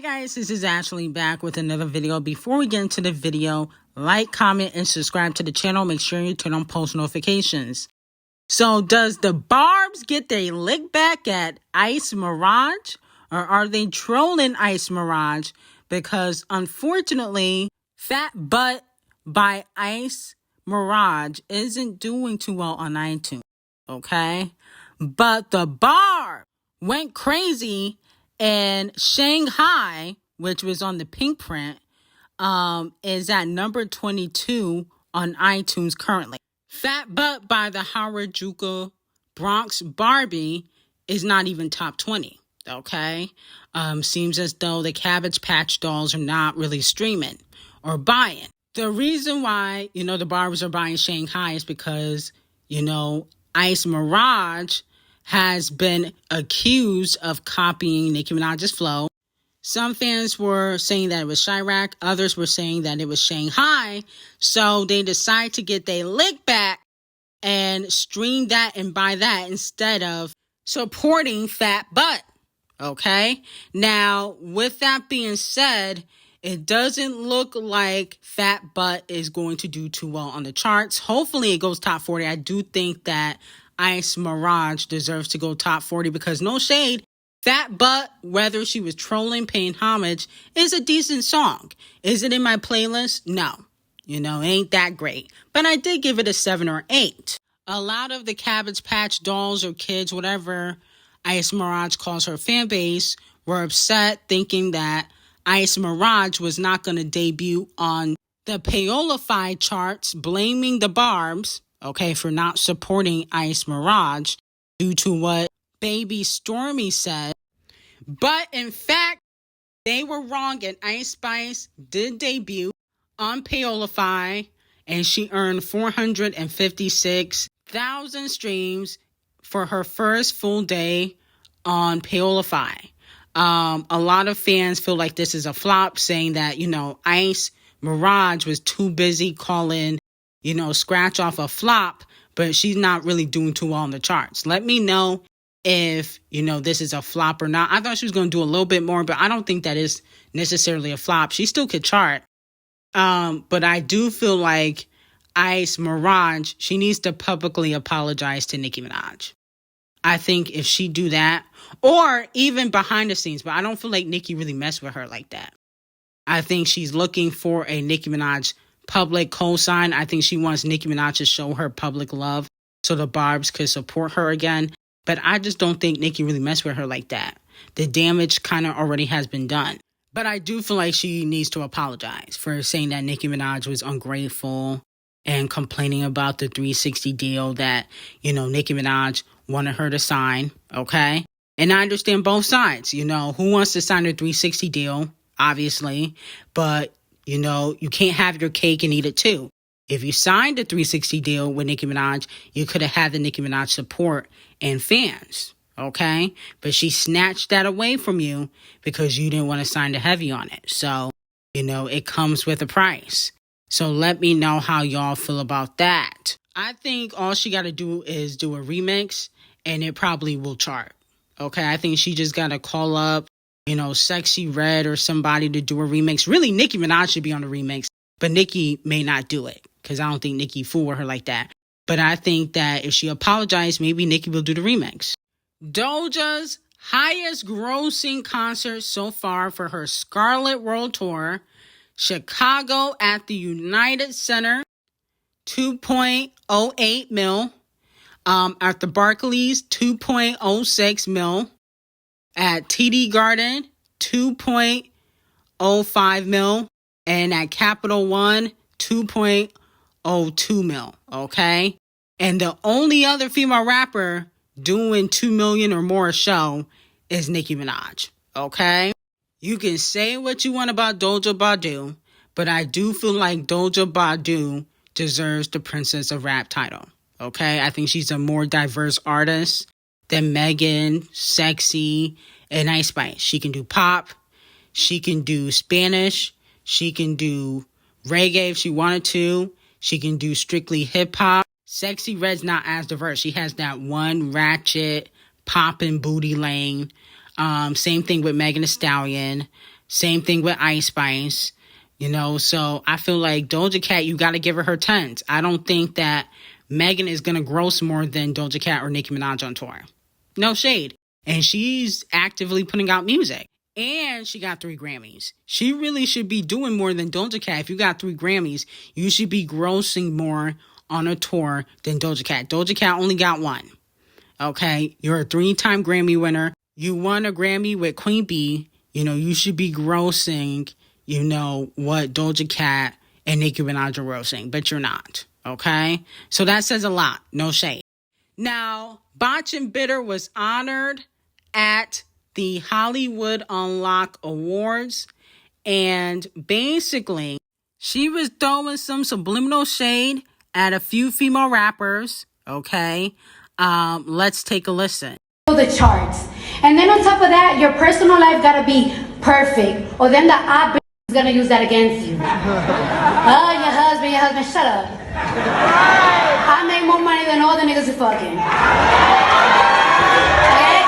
Guys, this is Ashley back with another video. Before we get into the video, like, comment, and subscribe to the channel. Make sure you turn on post notifications. So does the Barbs get their lick back at Icespxce, or are they trolling Icespxce? Because unfortunately, Fat Butt by Icespxce isn't doing too well on iTunes, okay? But the Barb went crazy in Shanghai, which was on the pink print, is at number 22 on iTunes currently. Fat Butt by the Harajuku Bronx Barbie is not even top 20, okay? Seems as though the Cabbage Patch dolls are not really streaming or buying. The reason why, the Barbs are buying Shanghai is because, Icespxce has been accused of copying Nicki Minaj's flow. Some fans were saying that it was Chirac. Others were saying that it was Shanghai. So they decided to get their lick back and stream that and buy that instead of supporting Fat Butt. Okay? Now, with that being said, it doesn't look like Fat Butt is going to do too well on the charts. Hopefully it goes top 40. I do think that Icespxce deserves to go top 40 because no shade, Fat Butt, whether she was trolling, paying homage, is a decent song. Is it in my playlist? No. Ain't that great. But I did give it a 7 or 8. A lot of the Cabbage Patch dolls or kids, whatever Icespxce calls her fan base, were upset thinking that Icespxce was not going to debut on the Paolify charts, blaming the Barbs, for not supporting Icespxce due to what Baby Stormy said. But in fact, they were wrong, and Icespxce did debut on Paolify, and she earned 456,000 streams for her first full day on Paolify. A lot of fans feel like this is a flop, saying that, Icespxce was too busy calling scratch off a flop, but she's not really doing too well on the charts. Let me know if, this is a flop or not. I thought she was going to do a little bit more, but I don't think that is necessarily a flop. She still could chart. But I do feel like Icespxce, she needs to publicly apologize to Nicki Minaj. I think if she do that, or even behind the scenes, but I don't feel like Nicki really messed with her like that. I think she's looking for a Nicki Minaj public cosign. I think she wants Nicki Minaj to show her public love so the Barbs could support her again. But I just don't think Nicki really messed with her like that. The damage kind of already has been done. But I do feel like she needs to apologize for saying that Nicki Minaj was ungrateful and complaining about the 360 deal that, Nicki Minaj wanted her to sign, okay? And I understand both sides, who wants to sign a 360 deal, obviously, but you can't have your cake and eat it too. If you signed a 360 deal with Nicki Minaj, you could have had the Nicki Minaj support and fans, okay? But she snatched that away from you because you didn't want to sign the heavy on it. So, it comes with a price. So let me know how y'all feel about that. I think all she got to do is do a remix and it probably will chart, okay? I think she just got to call up Sexy Red or somebody to do a remix. Really, Nicki Minaj should be on the remix, but Nicki may not do it because I don't think Nicki fooled with her like that. But I think that if she apologized, maybe Nicki will do the remix. Doja's highest grossing concert so far for her Scarlet World Tour, Chicago at the United Center, 2.08 mil. At the Barclays, 2.06 mil. At TD Garden, 2.05 mil. And at Capital One, 2.02 mil. Okay? And the only other female rapper doing 2 million or more a show is Nicki Minaj. Okay? You can say what you want about Doja Badu, but I do feel like Doja Badu deserves the Princess of Rap title. Okay? I think she's a more diverse artist than Megan, Sexy, and Icespxce. She can do pop. She can do Spanish. She can do reggae if she wanted to. She can do strictly hip-hop. Sexy Red's not as diverse. She has that one ratchet, poppin' booty lane. Same thing with Megan Thee Stallion. Same thing with Icespxce. You know, so I feel like Doja Cat, you got to give her 10s. I don't think that Megan is going to gross more than Doja Cat or Nicki Minaj on tour. No shade. And she's actively putting out music. And she got 3 Grammys. She really should be doing more than Doja Cat. If you got 3 Grammys, you should be grossing more on a tour than Doja Cat. Doja Cat only got 1. Okay? You're a 3-time Grammy winner. You won a Grammy with Queen Bee. You know, you should be grossing, you know, what Doja Cat and Nicki Minaj are grossing. But you're not. Okay? So that says a lot. No shade. Now, Błaśtëd was honored at the Hollywood Unlock Awards, and basically, she was throwing some subliminal shade at a few female rappers, okay? Let's take a listen. The charts. And then on top of that, your personal life gotta be perfect, or then the op is gonna use that against you. Oh, your husband, shut up. I make more money than all the niggas you fucking. Okay?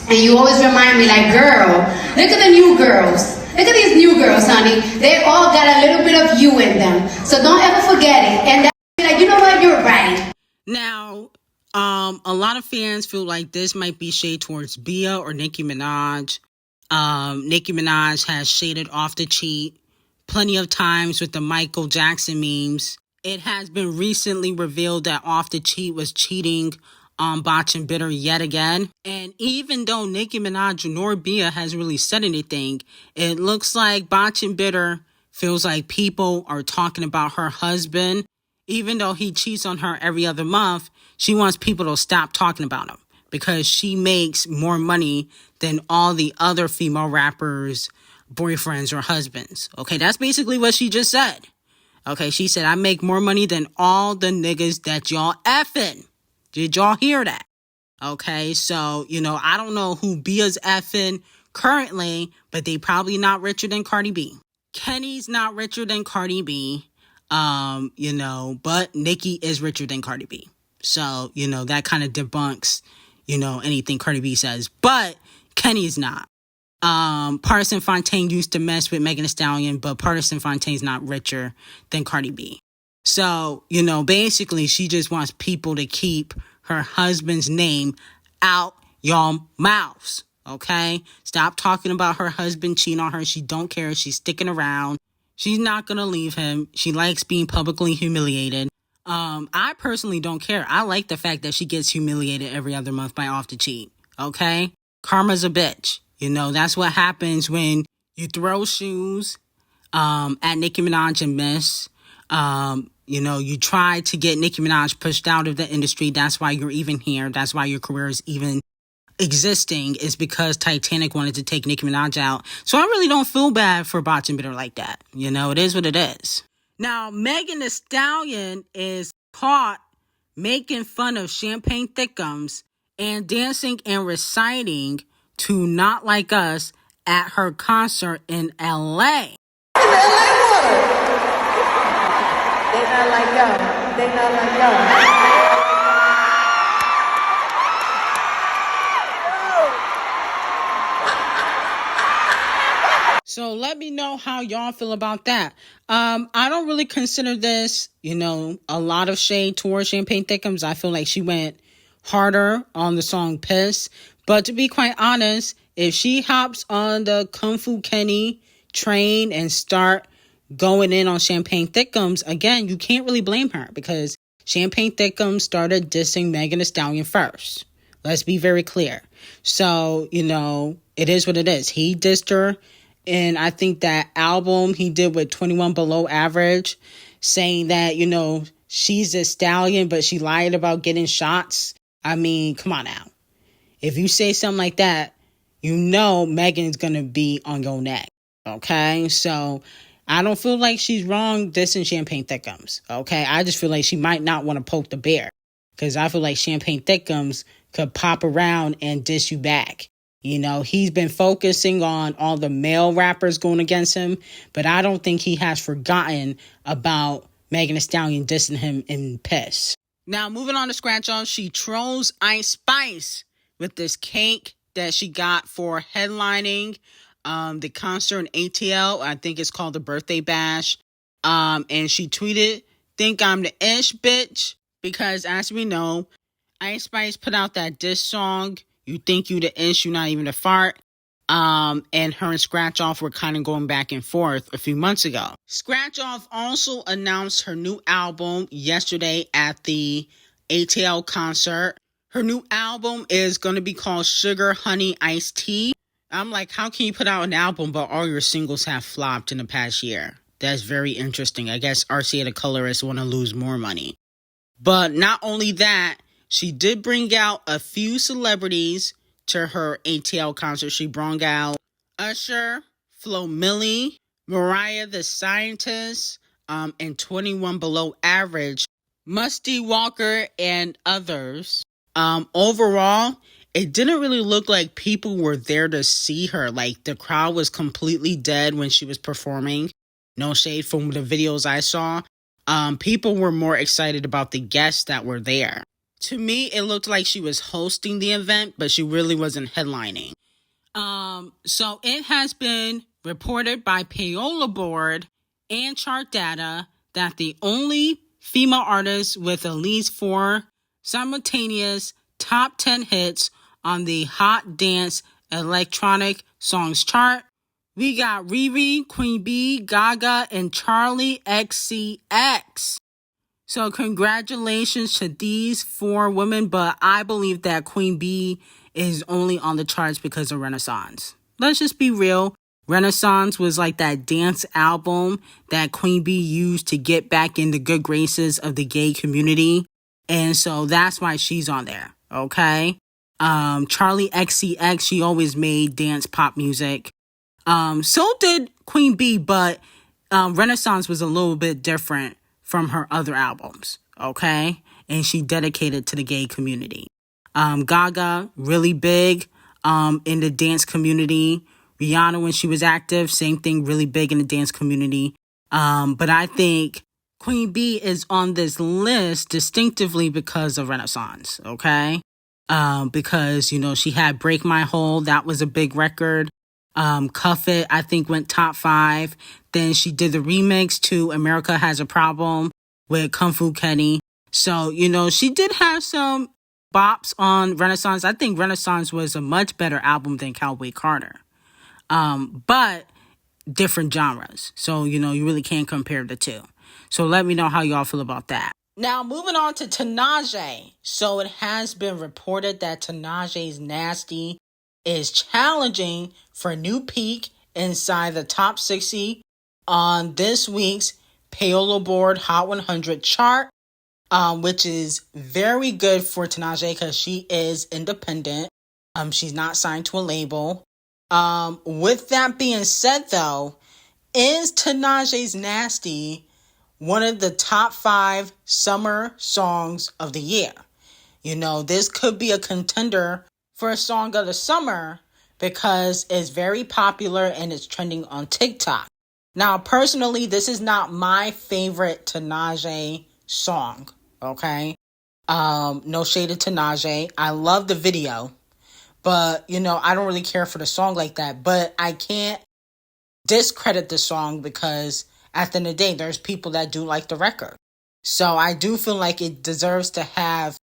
And you always remind me, like, girl, look at the new girls. Look at these new girls, honey. They all got a little bit of you in them. So don't ever forget it. And that's like, you know what? You're right. Now, a lot of fans feel like this might be shade towards Bia or Nicki Minaj. Nicki Minaj has shaded Off the Cheat plenty of times with the Michael Jackson memes. It has been recently revealed that Off the Cheat was cheating on Błaśtëd yet again. And even though Nicki Minaj nor Bia has really said anything, it looks like Błaśtëd feels like people are talking about her husband. Even though he cheats on her every other month, she wants people to stop talking about him because she makes more money than all the other female rappers' boyfriends or husbands. Okay, that's basically what she just said. Okay, she said, I make more money than all the niggas that y'all effing. Did y'all hear that? Okay, so, you know, I don't know who Bia's effing currently, but they probably not richer than Cardi B. Kenny's not richer than Cardi B, you know, but Nicki is richer than Cardi B. So, you know, that kind of debunks, you know, anything Cardi B says. But Kenny's not. Partisan Fontaine used to mess with Megan Thee Stallion, but Partisan Fontaine's not richer than Cardi B. So, you know, basically she just wants people to keep her husband's name out y'all mouths, okay? Stop talking about her husband cheating on her. She don't care. She's sticking around. She's not going to leave him. She likes being publicly humiliated. I personally don't care. I like the fact that she gets humiliated every other month by Off the Cheat, okay? Karma's a bitch. You know, that's what happens when you throw shoes at Nicki Minaj and miss. You know, you try to get Nicki Minaj pushed out of the industry. That's why you're even here. That's why your career is even existing, is because Titanic wanted to take Nicki Minaj out. So I really don't feel bad for Błaśtëd like that. You know, it is what it is. Now, Megan Thee Stallion is caught making fun of Champagne Thickums and dancing and reciting to Not Like Us at her concert in LA. They not like y'all. They not like y'all. So let me know how y'all feel about that. I don't really consider this, you know, a lot of shade towards Champagne Thickums. I feel like she went harder on the song Piss. But to be quite honest, if she hops on the Kung Fu Kenny train and start going in on Champagne Thickums, again, you can't really blame her because Champagne Thickums started dissing Megan Thee Stallion first. Let's be very clear. So, you know, it is what it is. He dissed her. And I think that album he did with 21 Below Average, saying that, you know, she's a stallion, but she lied about getting shots. I mean, come on now. If you say something like that, you know Megan's going to be on your neck. Okay? So I don't feel like she's wrong dissing Champagne Thickums. Okay? I just feel like she might not want to poke the bear. Because I feel like Champagne Thickums could pop around and diss you back. You know, he's been focusing on all the male rappers going against him, but I don't think he has forgotten about Megan Thee Stallion dissing him in Piss. Now, moving on to Scratch On, she trolls Icespxce with this cake that she got for headlining the concert in ATL. I think it's called the Birthday Bash. And she tweeted, "Think I'm the ish, bitch." Because as we know, Icespxce put out that diss song, "You Think You the Ish, You Not Even a Fart." And her and Scratch Off were kind of going back and forth a few months ago. Scratch Off also announced her new album yesterday at the ATL concert. Her new album is going to be called Sugar Honey Iced Tea. I'm like, how can you put out an album but all your singles have flopped in the past year? That's very interesting. I guess RCA the colorists want to lose more money. But not only that, she did bring out a few celebrities to her ATL concert. She brought out Usher, Flo Milli, Mariah the Scientist, and 21 Below Average, Musty Walker, and others. Overall, it didn't really look like people were there to see her. Like, the crowd was completely dead when she was performing. No shade from the videos I saw. People were more excited about the guests that were there. To me, it looked like she was hosting the event, but she really wasn't headlining. So it has been reported by Payola Board and Chart Data that the only female artist with at least 4 simultaneous top 10 hits on the Hot Dance Electronic Songs chart, we got Riri, Queen Bee, Gaga, and Ckiminaj. So congratulations to these 4 women, but I believe that Queen Bee is only on the charts because of Renaissance. Let's just be real. Renaissance was like that dance album that Queen Bee used to get back in the good graces of the gay community. And so that's why she's on there, okay? Ckiminaj, she always made dance pop music. So did Queen Bee, but Renaissance was a little bit different from her other albums, okay? And she dedicated to the gay community. Gaga, really big in the dance community. Rihanna, when she was active, same thing, really big in the dance community. But I think Queen Bee is on this list distinctively because of Renaissance, okay? Because, you know, she had Break My Hold. That was a big record. Cuff It, I think, went top 5. Then she did the remix to America Has a Problem with Kung Fu Kenny. So, you know, she did have some bops on Renaissance. I think Renaissance was a much better album than Cowboy Carter. But different genres. So, you know, you really can't compare the two. So let me know how y'all feel about that. Now, moving on to Ckiminaj. So it has been reported that Ckiminaj's Nasty is challenging for a new peak inside the top 60 on this week's Payola Board Hot 100 chart, which is very good for Ckiminaj because she is independent. She's not signed to a label. With that being said, though, is Ckiminaj's Nasty one of the top 5 summer songs of the year? You know, this could be a contender for a song of the summer because it's very popular and it's trending on TikTok. Now, personally, this is not my favorite Ckiminaj song, okay? No shade to Ckiminaj. I love the video, but, you know, I don't really care for the song like that. But I can't discredit the song because at the end of the day, there's people that do like the record. So I do feel like it deserves to have,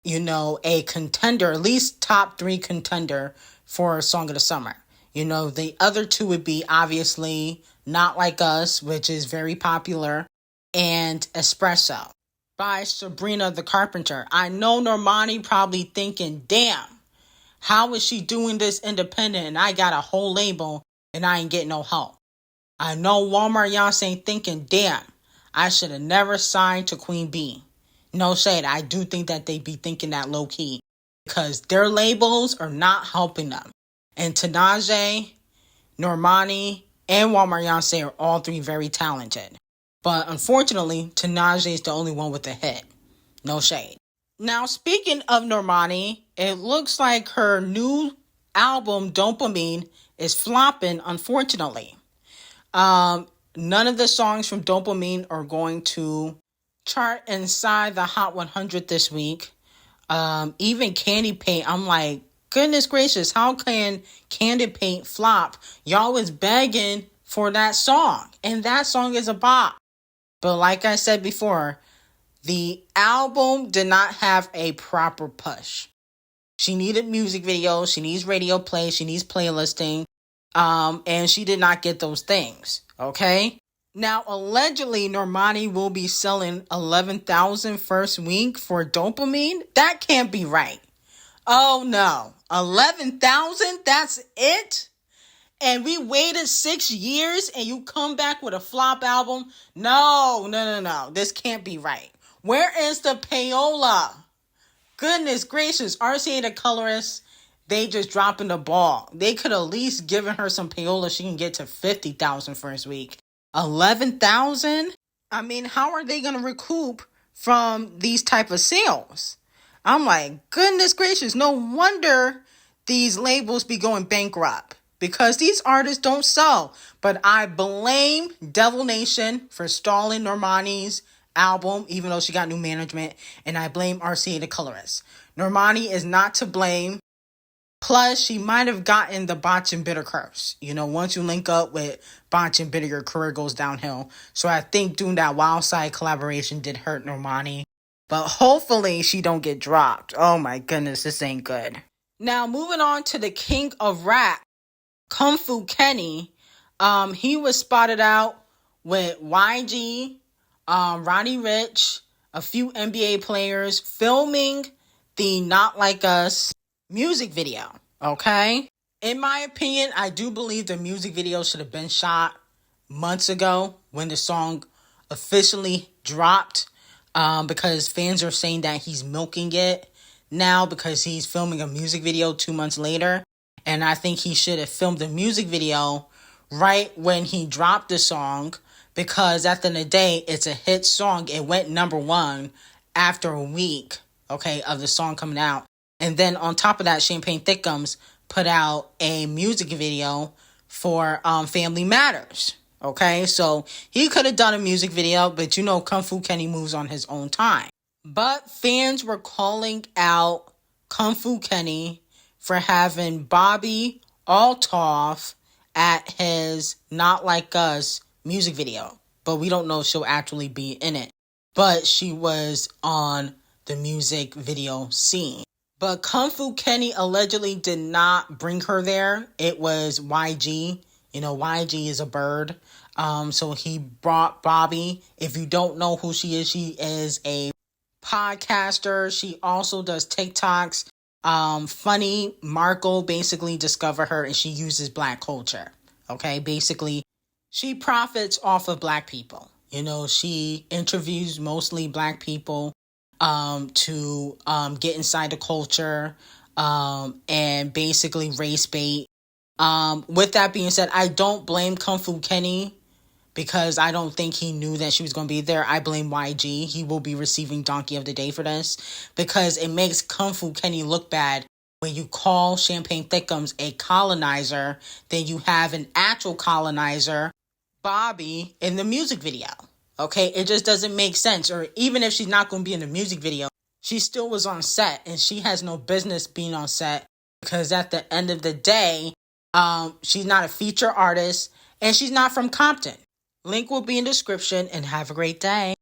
you know, a contender, at least top 3 contender for a song of the summer. You know, the other 2 would be obviously Not Like Us, which is very popular, and Espresso by Sabrina the Carpenter. I know Normani probably thinking, damn, how is she doing this independent and I got a whole label and I ain't getting no help? I know Walmart Yonsei thinking, damn, I should have never signed to Queen Bee. No shade, I do think that they be thinking that low key because their labels are not helping them. And Ckiminaj, Normani, and Walmart Yonsei are all 3 very talented. But unfortunately, Ckiminaj is the only one with a hit. No shade. Now, speaking of Normani, it looks like her new album, Dopamine, is flopping, unfortunately. None of the songs from Dopamine are going to chart inside the Hot 100 this week. Even Candy Paint, I'm like, Goodness gracious, how can Candid Paint flop? Y'all was begging for that song, and that song is a bop. But like I said before, the album did not have a proper push. She needed music videos, she needs radio play, she needs playlisting, and she did not get those things, okay? Now, allegedly, Normani will be selling 11,000 first week for dopamine. That can't be right. Oh, no. 11,000? That's it? And we waited 6 years and you come back with a flop album? No. This can't be right. Where is the payola? Goodness gracious. RCA the colorist, they just dropping the ball. They could at least given her some payola. She can get to 50,000 first week. 11,000? I mean, how are they going to recoup from these type of sales? I'm like, goodness gracious, no wonder these labels be going bankrupt because these artists don't sell. But I blame Devil Nation for stalling Normani's album, even though she got new management, and I blame RCA the colorist. Normani is not to blame. Plus, she might have gotten the Botch and Bitter curse. You know, once you link up with Botch and Bitter, your career goes downhill. So I think doing that Wild Side collaboration did hurt Normani. But hopefully she don't get dropped. Oh my goodness, this ain't good. Now, moving on to the king of rap, Kung Fu Kenny. He was spotted out with YG, Roddy Ricch, a few NBA players filming the Not Like Us music video, okay? In my opinion, I do believe the music video should have been shot months ago when the song officially dropped, because fans are saying that he's milking it now because he's filming a music video 2 months later. And I think he should have filmed the music video right when he dropped the song, because at the end of the day, it's a hit song. It went #1 after a week, okay, of the song coming out. And then on top of that, Champagne Thickums put out a music video for Family Matters. Okay, so he could have done a music video, but you know Kung Fu Kenny moves on his own time. But fans were calling out Kung Fu Kenny for having Bobby Altoff at his Not Like Us music video. But we don't know if she'll actually be in it. But she was on the music video scene. But Kung Fu Kenny allegedly did not bring her there. It was YG. You know, YG is a bird. So he brought Bobby. If you don't know who she is a podcaster. She also does TikToks. Funny Marco basically discovered her and she uses black culture. Okay, basically, she profits off of black people. You know, she interviews mostly black people to get inside the culture and basically race bait. With that being said, I don't blame Kung Fu Kenny because I don't think he knew that she was going to be there. I blame YG. He will be receiving Donkey of the Day for this because it makes Kung Fu Kenny look bad when you call Champagne Thickums a colonizer, then you have an actual colonizer, Bobby, in the music video. Okay, it just doesn't make sense. Or even if she's not going to be in the music video, she still was on set and she has no business being on set because at the end of the day, she's not a feature artist and she's not from Compton. Link will be in the description and have a great day.